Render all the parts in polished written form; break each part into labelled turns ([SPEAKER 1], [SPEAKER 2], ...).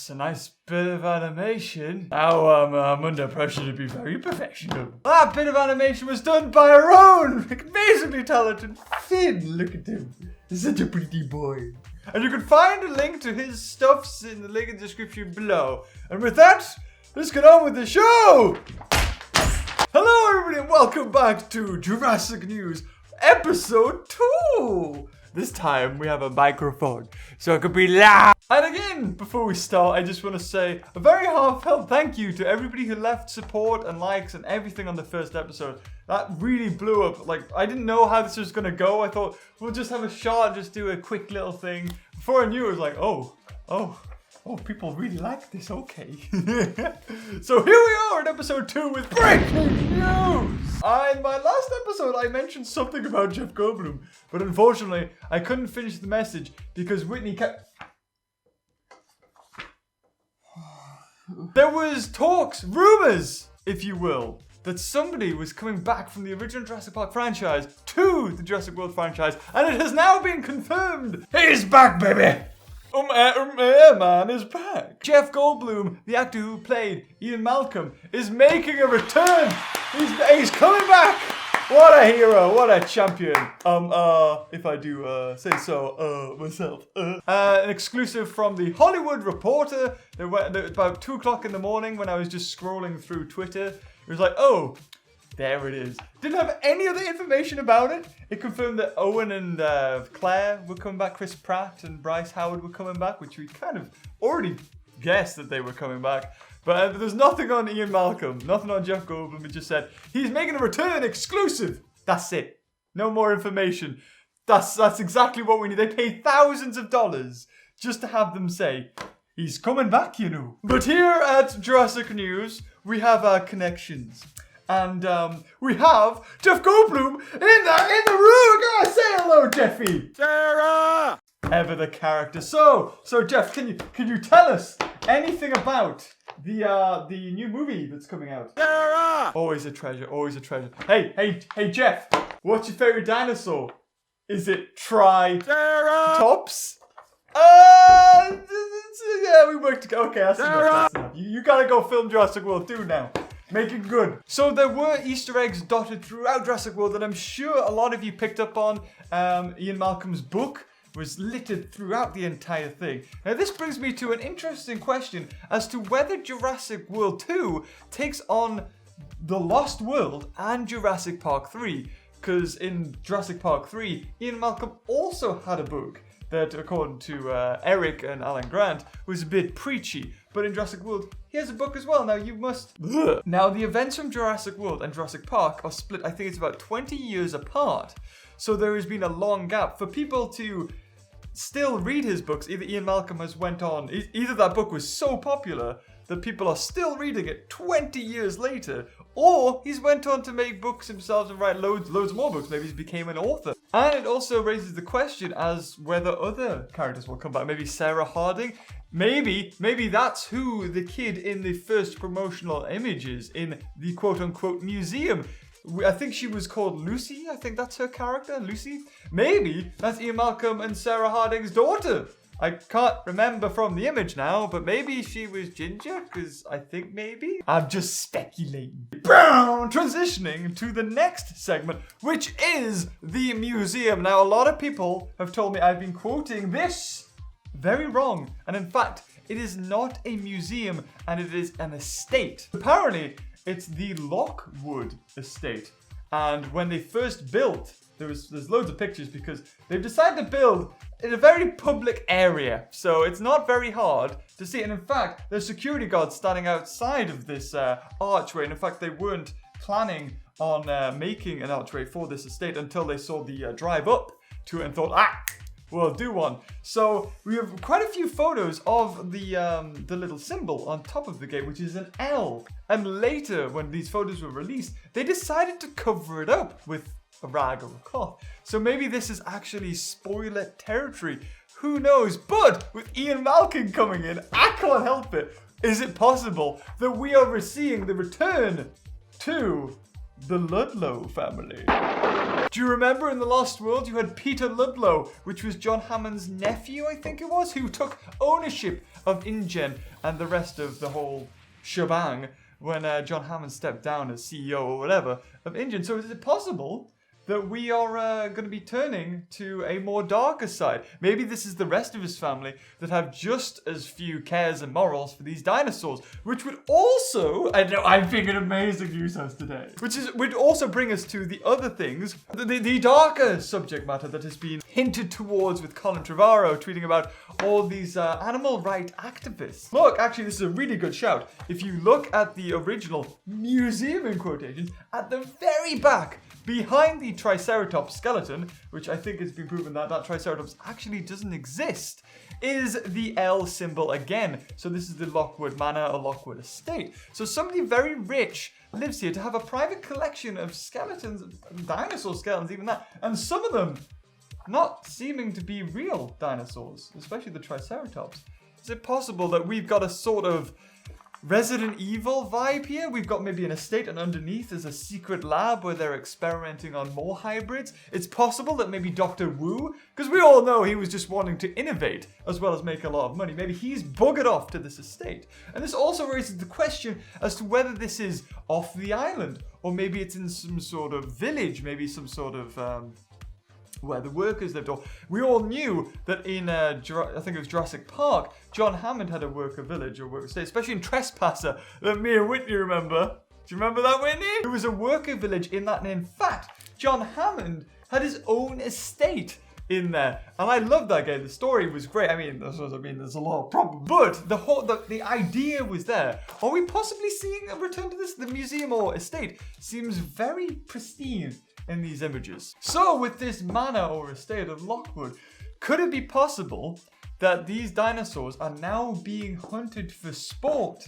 [SPEAKER 1] That's a nice bit of animation. Now I'm under pressure to be very professional. That bit of animation was done by our own amazingly talented Finn. Look at him. He's such a pretty boy. And you can find a link to his stuffs in the link in the description below. And with that, let's get on with the show. Hello everybody and welcome back to Jurassic News episode 2. This time we have a microphone, so it could be loud. And again, before we start, I just want to say a very heartfelt thank you to everybody who left support and likes and everything on the first episode. That really blew up. Like, I didn't know how this was going to go. I thought we'll just have a shot, just do a quick little thing. Before I knew it was like, oh, people really like this, okay. So here we are in episode 2 with breaking news! In my last episode, I mentioned something about Jeff Goldblum, but unfortunately, I couldn't finish the message because Whitney kept... There was talks, rumors, if you will, that somebody was coming back from the original Jurassic Park franchise to the Jurassic World franchise, and it has now been confirmed. He's back, baby! Man is back. Jeff Goldblum, the actor who played Ian Malcom, is making a return. He's coming back. What a hero, what a champion. If I do say so myself. An exclusive from the Hollywood Reporter. About 2 o'clock in the morning when I was just scrolling through Twitter. It was like, oh, there it is. Didn't have any other information about it. It confirmed that Owen and Claire were coming back. Chris Pratt and Bryce Howard were coming back, which we kind of already guessed that they were coming back. But there's nothing on Ian Malcom, nothing on Jeff Goldblum. It just said, he's making a return exclusive. That's it. No more information. That's exactly what we need. They pay thousands of dollars just to have them say, he's coming back, you know. But here at Jurassic News, we have our connections. And we have Jeff Goldblum in the room. Go say hello, Jeffy.
[SPEAKER 2] Sarah!
[SPEAKER 1] Ever the character. So Jeff, can you tell us anything about the new movie that's coming out?
[SPEAKER 2] Sarah!
[SPEAKER 1] Always a treasure. Always a treasure. Hey, Jeff. What's your favorite dinosaur? Is it Triceratops? Yeah, we worked together. Okay, that's enough. You gotta go film Jurassic World 2 now. Make it good. So there were Easter eggs dotted throughout Jurassic World that I'm sure a lot of you picked up on. Ian Malcolm's book was littered throughout the entire thing. Now this brings me to an interesting question as to whether Jurassic World 2 takes on The Lost World and Jurassic Park 3. Because in Jurassic Park 3, Ian Malcolm also had a book that, according to Eric and Alan Grant, was a bit preachy. But in Jurassic World, he has a book as well. Now, you must... Now, the events from Jurassic World and Jurassic Park are split, I think it's about 20 years apart. So there has been a long gap. For people to still read his books, either Ian Malcolm has went on... Either that book was so popular that people are still reading it 20 years later, or he's went on to make books himself and write loads more books. Maybe he became an author. And it also raises the question as whether other characters will come back. Maybe Sarah Harding. Maybe that's who the kid in the first promotional images in the quote-unquote museum. I think she was called Lucy. I think that's her character, Lucy. Maybe that's Ian Malcolm and Sarah Harding's daughter. I can't remember from the image now, but maybe she was ginger, because I think maybe. I'm just speculating. Transitioning to the next segment, which is the museum. Now, a lot of people have told me I've been quoting this very wrong. And in fact, it is not a museum, and it is an estate. Apparently, it's the Lockwood estate. And when they first built, there's loads of pictures because they've decided to build in a very public area. So it's not very hard to see. And in fact, there's security guards standing outside of this archway. And in fact, they weren't planning on making an archway for this estate until they saw the drive up to it and thought, we'll do one. So we have quite a few photos of the little symbol on top of the gate, which is an L. And later, when these photos were released, they decided to cover it up with a rag or a cloth. So maybe this is actually spoiler territory. Who knows? But with Ian Malcolm coming in, I can't help it. Is it possible that we are seeing the return to the Ludlow family? Do you remember in The Lost World you had Peter Ludlow, which was John Hammond's nephew, I think it was, who took ownership of InGen and the rest of the whole shebang when John Hammond stepped down as CEO or whatever of InGen. So is it possible that we are going to be turning to a more darker side? Maybe this is the rest of his family that have just as few cares and morals for these dinosaurs, which would also, I know I'm being an amazing news host today, would also bring us to the other things, the darker subject matter that has been hinted towards with Colin Trevorrow tweeting about all these animal rights activists. Look, actually, this is a really good shout. If you look at the original museum in quotations, at the very back, behind the Triceratops skeleton, which I think has been proven that Triceratops actually doesn't exist, is the L symbol again. So this is the Lockwood Manor or Lockwood Estate. So somebody very rich lives here to have a private collection of skeletons, dinosaur skeletons, even that, and some of them not seeming to be real dinosaurs, especially the Triceratops. Is it possible that we've got a sort of Resident Evil vibe here? We've got maybe an estate, and underneath is a secret lab where they're experimenting on more hybrids. It's possible that maybe Dr. Wu, because we all know he was just wanting to innovate as well as make a lot of money, maybe he's buggered off to this estate. And this also raises the question as to whether this is off the island, or maybe it's in some sort of village, maybe some sort of where the workers lived. Or we all knew that in, I think it was Jurassic Park, John Hammond had a worker village or worker estate, especially in Trespasser, that me and Whitney remember. Do you remember that, Whitney? There was a worker village in that, and in fact, John Hammond had his own estate in there. And I loved that game. The story was great. I mean, there's a lot of problems. But the idea was there. Are we possibly seeing a return to this? The museum or estate seems very pristine in these images. So with this manor or estate of Lockwood, could it be possible that these dinosaurs are now being hunted for sport?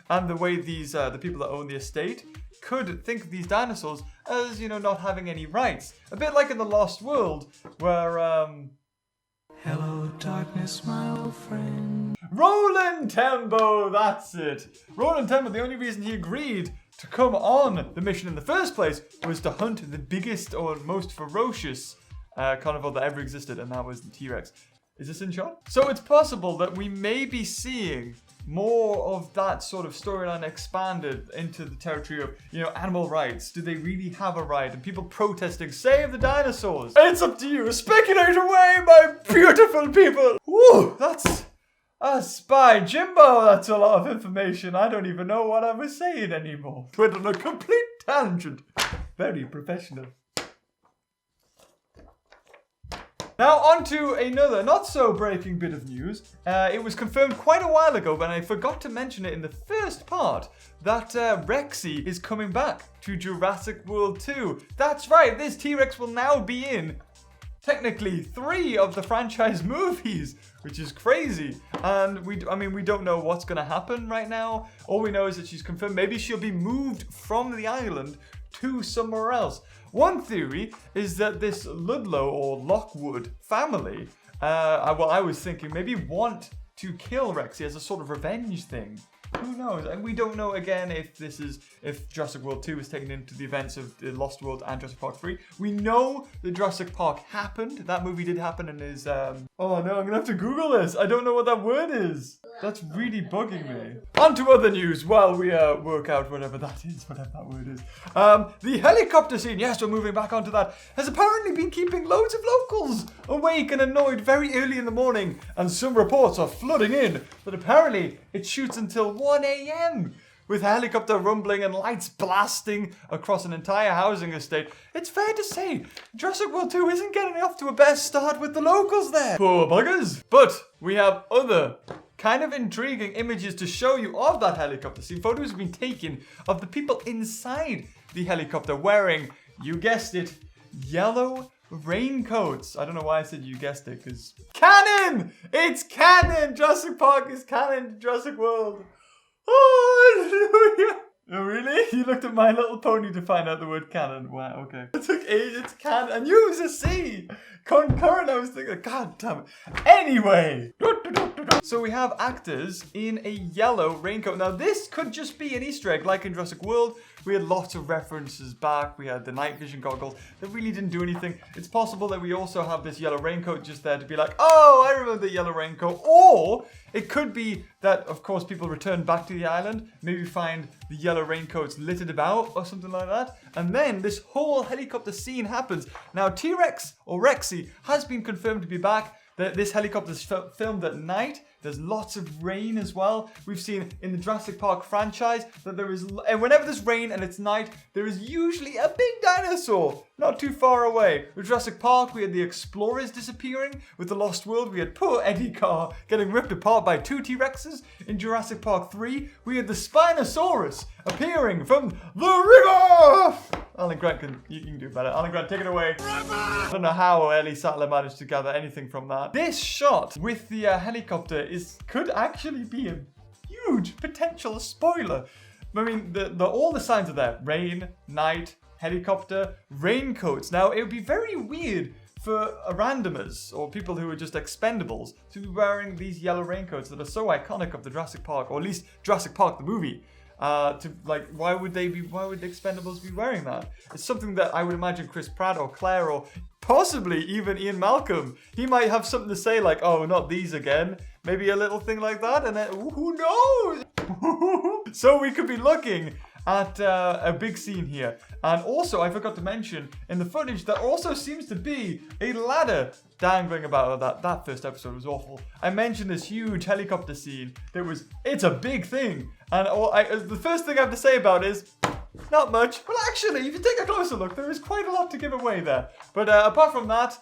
[SPEAKER 1] And the way these the people that own the estate could think of these dinosaurs as, you know, not having any rights. A bit like in The Lost World, where hello darkness, my old friend. Roland Tembo, that's it. Roland Tembo, the only reason he agreed to come on the mission in the first place was to hunt the biggest or most ferocious carnivore that ever existed, and that was the T-Rex. Is this in shot? So it's possible that we may be seeing more of that sort of storyline expanded into the territory of, you know, animal rights. Do they really have a right? And people protesting, save the dinosaurs. It's up to you. Speculate away, my beautiful people. Woo, that's Spy Jimbo. That's a lot of information. I don't even know what I was saying anymore. Went on a complete tangent. Very professional. Now on to another not so breaking bit of news. It was confirmed quite a while ago, but I forgot to mention it in the first part, that Rexy is coming back to Jurassic World 2. That's right, this T-Rex will now be in technically 3 of the franchise movies, which is crazy. And we don't know what's going to happen right now. All we know is that she's confirmed. Maybe she'll be moved from the island to somewhere else. One theory is that this Ludlow or Lockwood family, I was thinking maybe want to kill Rexy as a sort of revenge thing. Who knows? And we don't know again if Jurassic World 2 is taken into the events of The Lost World and Jurassic Park 3. We know that Jurassic Park happened. That movie did happen and is oh no, I'm gonna have to Google this. I don't know what that word is. That's really bugging me. On to other news while we work out whatever that word is. The helicopter scene, yes, we're moving back onto that, has apparently been keeping loads of locals awake and annoyed very early in the morning, and some reports are flooding in that apparently it shoots until 1 a.m. with helicopter rumbling and lights blasting across an entire housing estate. It's fair to say Jurassic World 2 isn't getting off to a best start with the locals there. Poor buggers. But we have other kind of intriguing images to show you of that helicopter scene. Photos have been taken of the people inside the helicopter wearing, you guessed it, yellow raincoats. I don't know why I said you guessed it, because canon! It's canon! Jurassic Park is canon to Jurassic World. Oh, hallelujah! Oh, really? You looked at My Little Pony to find out the word canon. Wow, okay. It took ages. It's canon. And you was a C. Concurrent, I was thinking, God damn it. Anyway. So we have actors in a yellow raincoat. Now this could just be an Easter egg, like in Jurassic World. We had lots of references back. We had the night vision goggles that really didn't do anything. It's possible that we also have this yellow raincoat just there to be like, oh, I remember the yellow raincoat. Or it could be that, of course, people return back to the island, maybe find the yellow raincoats littered about or something like that. And then this whole helicopter scene happens. Now, T-Rex or Rexy has been confirmed to be back. This helicopter is filmed at night. There's lots of rain as well. We've seen in the Jurassic Park franchise that there is, and whenever there's rain and it's night, there is usually a big dinosaur not too far away. With Jurassic Park, we had the explorers disappearing. With the Lost World, we had poor Eddie Carr getting ripped apart by 2 T-Rexes. In Jurassic Park 3, we had the Spinosaurus appearing from the river. Alan Grant, you can do better. Alan Grant, take it away. I don't know how Ellie Sattler managed to gather anything from that. This shot with the helicopter could actually be a huge potential spoiler. I mean, all the signs are there. Rain, night, helicopter, raincoats. Now, it would be very weird for randomers or people who are just expendables to be wearing these yellow raincoats that are so iconic of the Jurassic Park, or at least Jurassic Park the movie. Why would the expendables be wearing that? It's something that I would imagine Chris Pratt or Claire or possibly even Ian Malcom, he might have something to say like, oh, not these again. Maybe a little thing like that, and then who knows? So we could be looking at a big scene here. And also, I forgot to mention, in the footage, there also seems to be a ladder dangling about. That first episode was awful. I mentioned this huge helicopter scene. It's a big thing. And the first thing I have to say about it is, not much. Well, actually, if you take a closer look, there is quite a lot to give away there. But apart from that,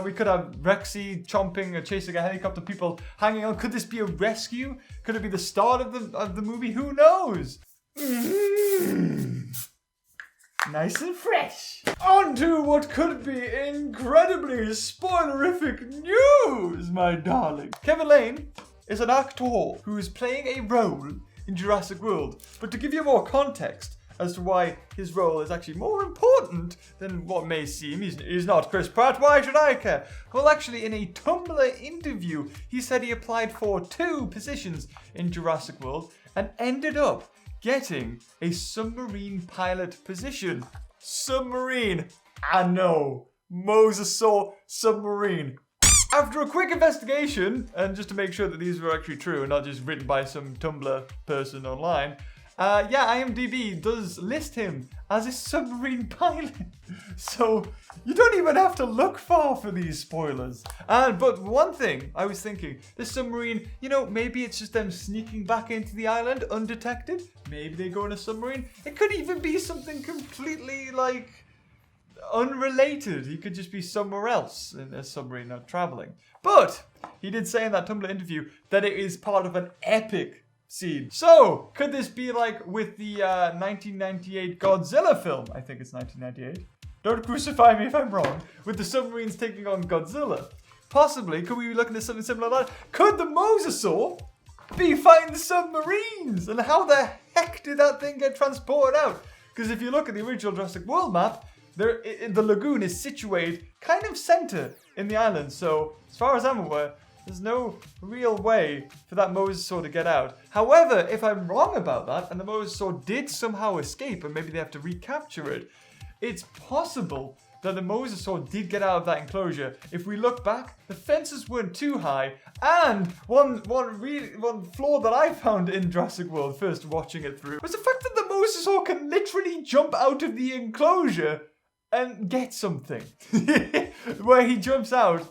[SPEAKER 1] we could have Rexy chomping or chasing a helicopter, people hanging on. Could this be a rescue? Could it be the start of the movie? Who knows? Nice and fresh. On to what could be incredibly spoilerific news, my darling. Kevin Lane is an actor who is playing a role in Jurassic World. But to give you more context as to why his role is actually more important than what may seem, he's not Chris Pratt, why should I care? Well, actually, in a Tumblr interview, he said he applied for 2 positions in Jurassic World and ended up getting a submarine pilot position. Submarine. I know. Mosasaur submarine. After a quick investigation, and just to make sure that these were actually true and not just written by some Tumblr person online, IMDb does list him as a submarine pilot. So you don't even have to look far for these spoilers. But one thing I was thinking, this submarine, maybe it's just them sneaking back into the island undetected. Maybe they go in a submarine. It could even be something completely unrelated. He could just be somewhere else in a submarine, not traveling. But he did say in that Tumblr interview that it is part of an epic scene. So, could this be like with the 1998 Godzilla film? I think it's 1998. Don't crucify me if I'm wrong. With the submarines taking on Godzilla. Possibly, could we be looking at something similar to that? Could the Mosasaur be fighting the submarines? And how the heck did that thing get transported out? Because if you look at the original Jurassic World map, the lagoon is situated kind of center in the island. So, as far as I'm aware, there's no real way for that Mosasaur to get out. However, if I'm wrong about that, and the Mosasaur did somehow escape, and maybe they have to recapture it, it's possible that the Mosasaur did get out of that enclosure. If we look back, the fences weren't too high, and one flaw that I found in Jurassic World first watching it through was the fact that the Mosasaur can literally jump out of the enclosure and get something. Where he jumps out,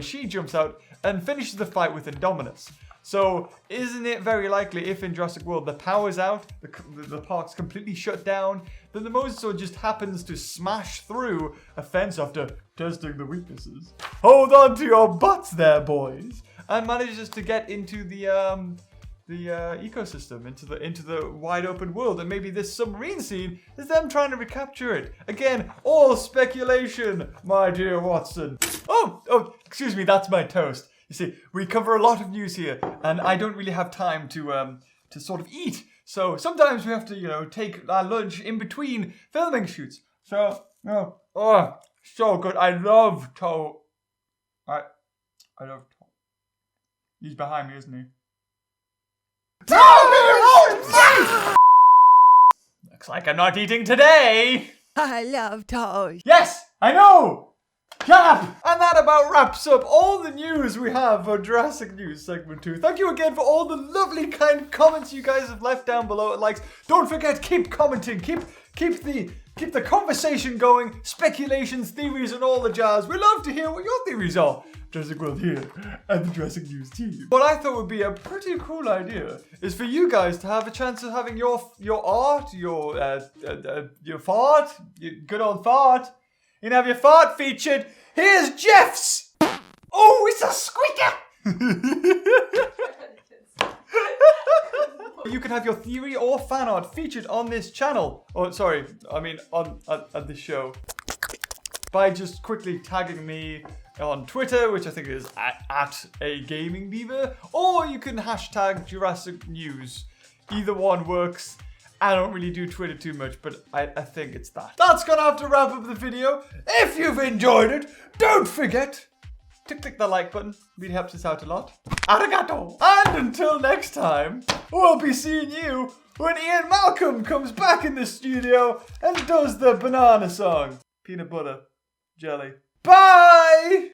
[SPEAKER 1] she jumps out and finishes the fight with Indominus. So, isn't it very likely if in Jurassic World the power's out, the park's completely shut down, then the Mosasaur just happens to smash through a fence after testing the weaknesses. Hold on to your butts there, boys! And manages to get into the ecosystem, into the wide open world. And maybe this submarine scene is them trying to recapture it. Again, all speculation, my dear Watson. Oh, excuse me, that's my toast. You see, we cover a lot of news here, and I don't really have time to sort of eat. So sometimes we have to, take our lunch in between filming shoots. So, so good. I love toast. I love toast. He's behind me, isn't he? No! Looks like I'm not eating today.
[SPEAKER 2] I love toys.
[SPEAKER 1] Yes, I know. Shut up! And that about wraps up all the news we have for Jurassic News Segment 2. Thank you again for all the lovely, kind comments you guys have left down below and likes. Don't forget, keep commenting, keep the conversation going, speculations, theories, and all the jazz. We love to hear what your theories are. Jurassic World here and the Jurassic News team. What I thought would be a pretty cool idea is for you guys to have a chance of having your art, your fart, your good old fart. You can have your fart featured. Here's Jeff's. Oh, it's a squeaker. You can have your theory or fan art featured on this channel. Oh, sorry, I mean on this show. By just quickly tagging me on Twitter, which I think is at a gaming beaver, or you can hashtag Jurassic News. Either one works. I don't really do Twitter too much, but I think it's that. That's gonna have to wrap up the video. If you've enjoyed it, don't forget to click the like button. Really helps us out a lot. Arigato! And until next time, we'll be seeing you when Ian Malcom comes back in the studio and does the banana song. Peanut butter. Jelly. Bye!